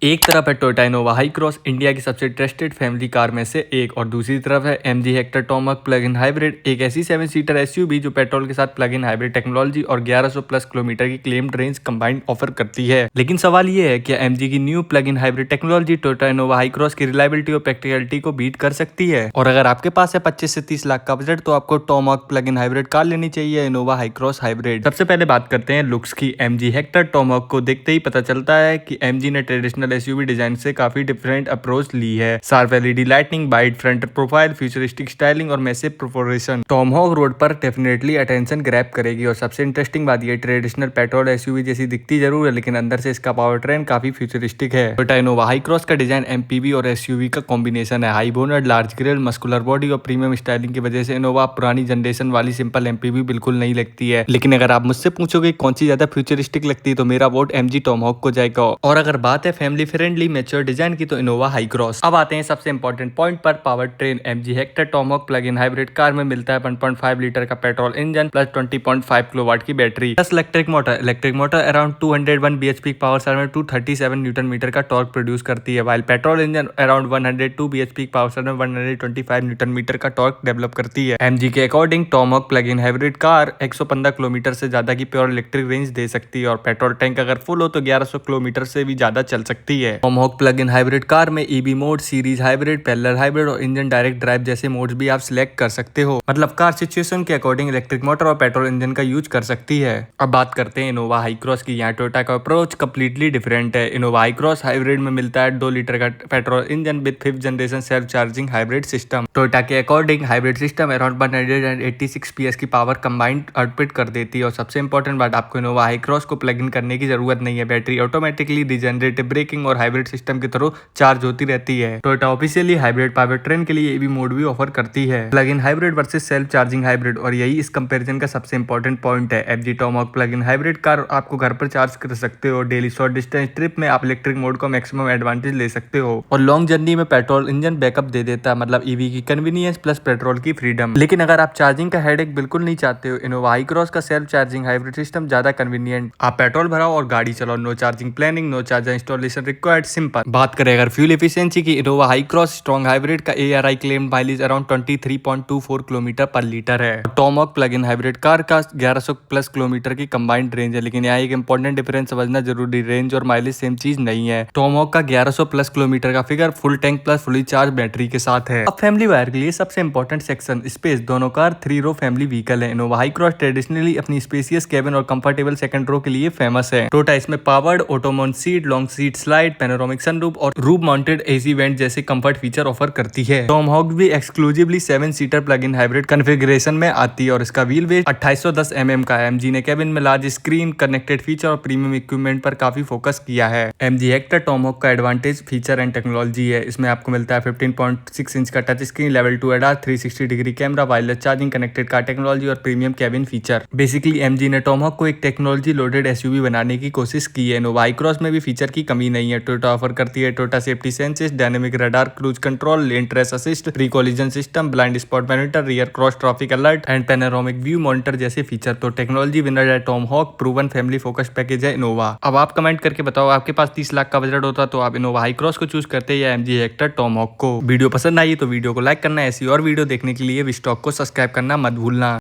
एक तरफ है Toyota Innova high cross, India की सबसे ट्रस्टेड फैमिली कार में से एक, और दूसरी तरफ है MG Hector Tomahawk plug in hybrid, एक ऐसी 7 सीटर एसयूवी जो पेट्रोल के साथ प्लग इन हाइब्रिड टेक्नोलॉजी और 1100 प्लस किलोमीटर की क्लेम्ड रेंज कंबाइंड ऑफर करती है। लेकिन सवाल ये है कि एमजी की new plug in hybrid technology Toyota Innova high cross की रिलायबिलिटी और प्रैक्टिकलिटी को बीट कर सकती है। और अगर आपके पास है 25 से 30 लाख का बजट तो आपको Tomahawk plug in hybrid car लेनी चाहिए, इनोवा हाई क्रॉस हाइब्रिड। सबसे पहले बात करते हैं लुक्स की। एमजी हेक्टर टॉमहॉक को देखते ही पता चलता है कि एमजी ने ट्रेडिशनल एसयूवी डिजाइन से काफी डिफरेंट अप्रोच ली है। Sharp LED lighting, wide front profile, futuristic styling और मैसिव प्रोपोर्शन टॉमहॉक रोड पर डेफिनेटली अटेंशन ग्रैब करेगी। और सबसे इंटरेस्टिंग बात ये ट्रेडिशनल पेट्रोल एसयूवी जैसी दिखती जरूर है, लेकिन अंदर से इसका पावर ट्रेन काफी फ्यूचरिस्टिक है। टोयोटा इनोवा हाई क्रॉस का डिजाइन एमपीवी और एसयूवी का कॉम्बिनेशन है। High bonnet, large grill, muscular body और प्रीमियम स्टाइलिंग की वजह से इनोवा पुरानी जनरेशन वाली सिंपल एमपीवी बिल्कुल नहीं लगती है। लेकिन अगर आप मुझसे पूछोगे कौन सी ज्यादा फ्यूचरिस्टिक लगती है तो मेरा वोट एमजी टॉमहॉक को जाएगा। और अगर बात है फैमिली फ्रेंडली मैच्योर डिजाइन की तो इनोवा हाई क्रॉस। अब आते हैं सबसे इंपॉर्टेंट पॉइंट पर, power train. MG Hector Tomahawk plug in hybrid car में मिलता है 1.5 लीटर का पेट्रोल इंजन प्लस 20.5 किलोवाट की battery plus electric motor. Electric motor around 201 bhp power sir में 237 न्यूटन मीटर का टॉर्क प्रोड्यूस करती है, while petrol engine around 102 bhp power sir में 125 न्यूटन मीटर का टॉर्क डेवलप करती है। एमजी के according Tomahawk plug in hybrid car 115 kilometre से ज्यादा की प्योर इलेक्ट्रिक रेंज दे सकती है, और पेट्रोल टैंक अगर फुल हो तो 1100 किलोमीटर से भी ज्यादा चल सकती है। Tomahawk plug in hybrid car में EV mode, series hybrid, parallel hybrid और इंजन डायरेक्ट ड्राइव जैसे मोड्स भी आप सिलेक्ट कर सकते हो। मतलब कार सिचुएशन के अकॉर्डिंग इलेक्ट्रिक मोटर और पेट्रोल इंजन का यूज कर सकती है। अब बात करते हैं इनोवा हाई क्रॉस की। यहाँ टोयोटा का अप्रोच कंप्लीटली डिफरेंट है। इनोवा हाई क्रॉस हाइब्रिड में मिलता है 2 लीटर का petrol engine with 5th generation self charging hybrid system. Toyota के according hybrid system around 186 PS की पावर कंबाइंड आउटपुट कर देती है। और सबसे इंपॉर्टेंट बात, आपको इनोवा हाई क्रॉस को प्लग इन करने की जरूरत नहीं है। बैटरी ऑटोमेटिकली रिजनरेटिव ब्रेकिंग और हाइब्रिड सिस्टम के थ्रू चार्ज होती रहती है। Toyota officially hybrid power train के लिए ईवी मोड भी ऑफर करती है, plug in hybrid versus self charging hybrid. और यही इस कंपैरिजन का सबसे इंपॉर्टेंट पॉइंट है। MG Tomahawk plug in hybrid car आपको घर पर चार्ज कर सकते हो। डेली शॉर्ट डिस्टेंस ट्रिप में आप इलेक्ट्रिक मोड को मैक्सिमम एडवांटेज ले सकते हो, और लॉन्ग जर्नी में पेट्रोल इंजन बैकअप दे देता है, मतलब ईवी की कन्वीनियंस प्लस पेट्रोल की फ्रीडम। लेकिन अगर आप चार्जिंग का हेडेक बिल्कुल नहीं चाहते हो, इनोवा हाई क्रॉस का सेल्फ चार्जिंग हाइब्रिड सिस्टम ज्यादा कन्वीनियंट। आप पेट्रोल भराओ और गाड़ी चलाओ, no charging planning, no charger installation required, simple. बात करें अगर फ्यूल एफिशिएंसी की, Innova Hycross strong hybrid का ARI claimed mileage around 23.24 kilometre per litre है। Tomahawk plug in hybrid car का 1100 प्लस किलोमीटर की कंबाइंड रेंज है। लेकिन यहाँ एक इंपॉर्टेंट डिफरेंस समझना जरूरी, रेंज और माइलेज सेम चीज नहीं है। टॉमहॉक का 1100 प्लस किलोमीटर का figure full tank plus fully charge battery के साथ है। अब फैमिली वायर के लिए सबसे इंपॉर्टेंट सेक्शन, स्पेस। दोनों कार 3 रो फैमिली व्हीकल है। इनोवा हाई क्रॉस ट्रेडिशनली अपनी स्पेसियस केबिन और कंफर्टेबल सेकंड रो के लिए फेमस है। टोयोटा इसमें powered ottoman seat, long seat slide, panoramic sunroof और रूफ माउंटेड एसी वेंट जैसे कंफर्ट फीचर ऑफर करती है। टॉमहॉक भी exclusively 7 seater plug in hybrid configuration में आती है, और इसका व्हील वेट 2810 mm का है। एमजी ने केबिन में लार्ज स्क्रीन, कनेक्टेड फीचर और प्रीमियम इक्विपमेंट पर काफी फोकस किया है। एमजी हेक्टर टॉमहॉक का एडवांटेज फीचर एंड टेक्नोलॉजी है। इसमें आपको मिलता है 15.6 इंच का touch screen, level 2 ADAS, 360 degree camera, wireless charging, connected car technology और premium cabin feature. Basically MG ने टॉमहॉक को एक टेक्नोलॉजी लोडेड एसयूवी बनाने की कोशिश की है। इनोवा हाई क्रॉस में भी फीचर की कमी नहीं है। टोयोटा ऑफर करती है Toyota safety senses, dynamic radar, cruise control, lane trace assist, pre collision system, blind spot monitor, rear cross traffic alert and panoramic view monitor जैसे फीचर। तो टेक्नोलॉजी विनर है Tomahawk, proven family focused package है Innova. अब आप comment करके बताओ, आपके पास 30 लाख का बजट होता तो आप इनोवा हाई क्रॉस को चूज करते या एमजी हेक्टर टॉमहॉक को। वीडियो पसंद आई तो वीडियो को लाइक करना, ऐसी और वीडियो देखने के लिए विस्टॉक को सब्सक्राइब करना मत भूलना।